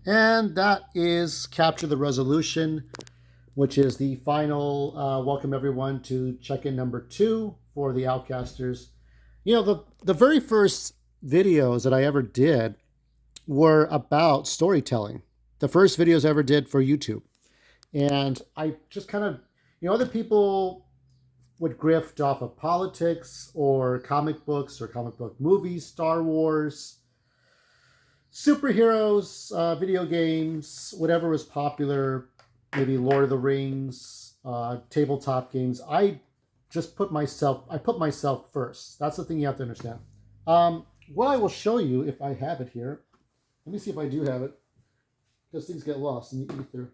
And that is Capture the Resolution, which is the final. Welcome everyone to check-in number 2 for the Outcasters. The very first videos that I ever did were about storytelling. The first videos I ever did for YouTube. And I just kind of, other people would grift off of politics or comic books or comic book movies, Star Wars, superheroes, video games, whatever was popular, maybe Lord of the Rings, tabletop games. I put myself first. That's the thing you have to understand. What I will show you, if I have it here, let me see if I do have it, because things get lost in the ether.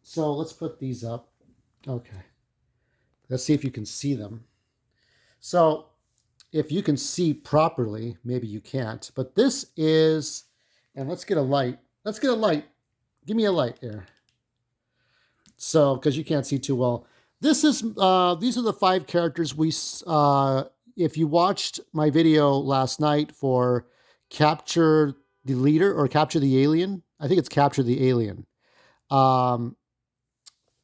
So let's put these up. Okay. Let's see if you can see them. So if you can see properly, maybe you can't, but this is, and let's get a light. Let's get a light. Give me a light here. So, because you can't see too well. These are the 5 characters if you watched my video last night for Capture the Leader or Capture the Alien, I think it's Capture the Alien.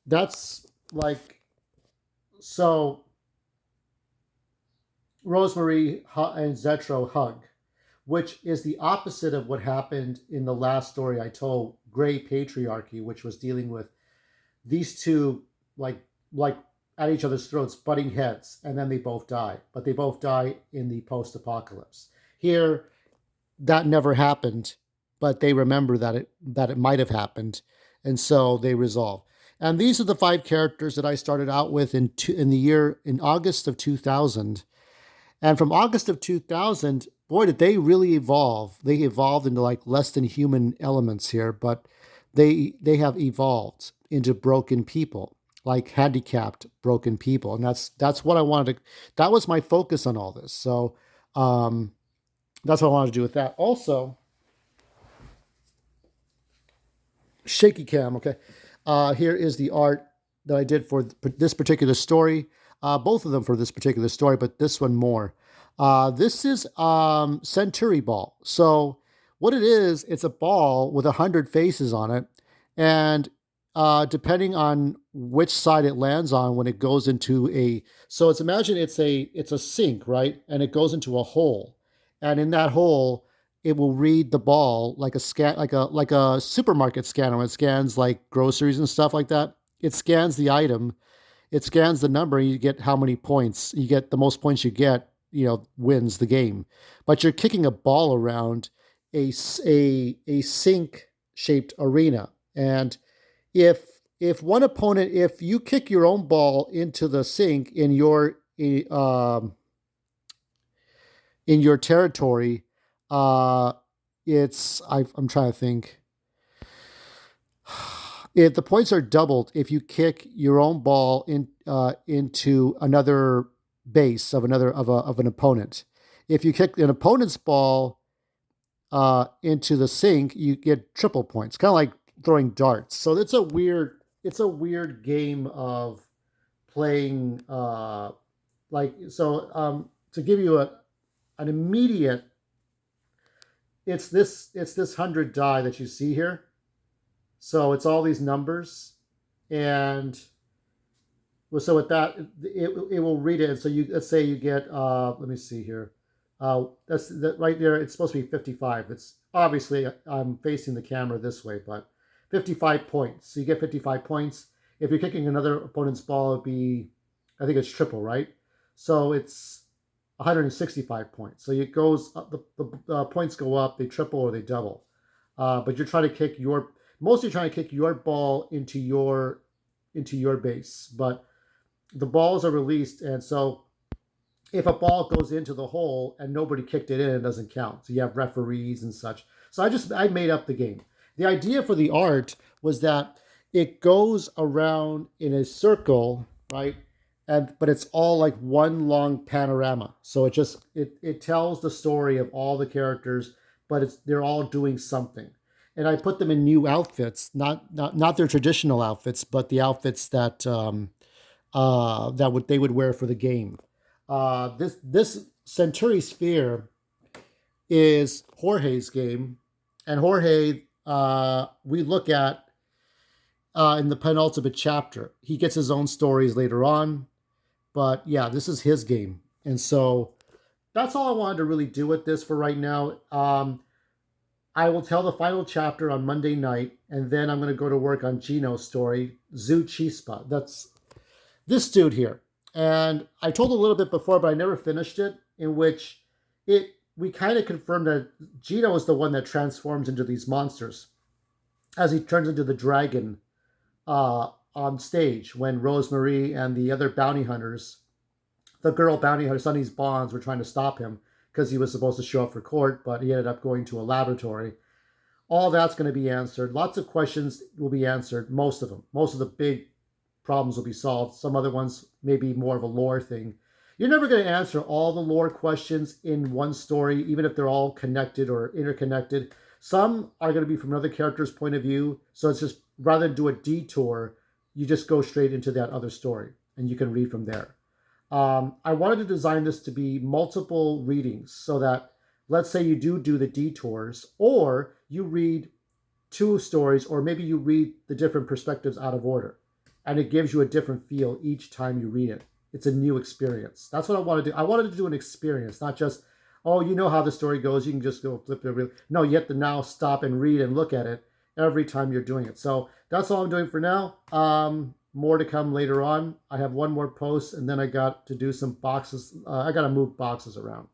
That's like, so Rosemary and Zetro hug, which is the opposite of what happened in the last story I told, Gray Patriarchy, which was dealing with these two like at each other's throats, butting heads, and then they both die. But they both die in the post-apocalypse. Here, that never happened, but they remember that it might have happened, and so they resolve. And these are the 5 characters that I started out with in August of 2000. And from August of 2000, boy, did they really evolve. They evolved into like less than human elements here, but they have evolved into broken people, like handicapped broken people. And that's what I wanted to, that was my focus on all this. So that's what I wanted to do with that. Also, shaky cam, okay. Here is the art that I did for this particular story. Both of them for this particular story, but this one more. This is Centuri ball. So what it is, it's a ball with 100 faces on it, and depending on which side it lands on when it goes into so imagine it's a sink, right? And it goes into a hole, and in that hole, it will read the ball like a supermarket scanner. When it scans like groceries and stuff like that, it scans the item, it scans the number, and you get how many points. You get the most points you get, wins the game. But you're kicking a ball around a sink shaped arena. And if you kick your own ball into the sink in your territory, I'm trying to think. If the points are doubled, if you kick your own ball into another base of an opponent, if you kick an opponent's ball into the sink, you get triple points, kind of like throwing darts. So it's a weird game of playing. To give you an immediate, it's this 100 die that you see here. So it's all these numbers, and so with that, it will read it. And so let's say you get, let me see here. That's that right there. It's supposed to be 55. It's obviously, I'm facing the camera this way, but 55 points. So you get 55 points. If you're kicking another opponent's ball, it'd be, I think it's triple, right? So it's 165 points. So it goes up, the points go up, they triple or they double. But you're trying to kick mostly trying to kick your ball into your base, but the balls are released, and so if a ball goes into the hole and nobody kicked it in, it doesn't count. So you have referees and such. So I made up the game. The idea for the art was that it goes around in a circle, right? But it's all like one long panorama. So it tells the story of all the characters, but they're all doing something. And I put them in new outfits, not their traditional outfits, but the outfits that they would wear for the game. This Centauri Sphere is Jorge's game, And Jorge, we look at in the penultimate chapter. He gets his own stories later on, but yeah, this is his game, and so that's all I wanted to really do with this for right now. I will tell the final chapter on Monday night, and then I'm going to go to work on Gino's story, Zoo Chispa. That's this dude here. And I told a little bit before, but I never finished it, in which it we kind of confirmed that Gino is the one that transforms into these monsters as he turns into the dragon on stage when Rosemary and the other bounty hunters, the girl bounty hunter, Sonny's Bonds, were trying to stop him because he was supposed to show up for court, but he ended up going to a laboratory. All that's going to be answered. Lots of questions will be answered. Most of them. Most of the big problems will be solved. Some other ones may be more of a lore thing. You're never going to answer all the lore questions in one story, even if they're all connected or interconnected. Some are going to be from another character's point of view. So it's just rather than do a detour, you just go straight into that other story and you can read from there. I wanted to design this to be multiple readings so that, let's say you do the detours, or you read two stories, or maybe you read the different perspectives out of order, and it gives you a different feel each time you read it. It's a new experience. That's what I want to do. I wanted to do an experience, not just, oh, you know how the story goes, you can just go flip it. No, you have to now stop and read and look at it every time you're doing it. So that's all I'm doing for now. More to come later on. I have one more post, and then I got to do some boxes. I got to move boxes around.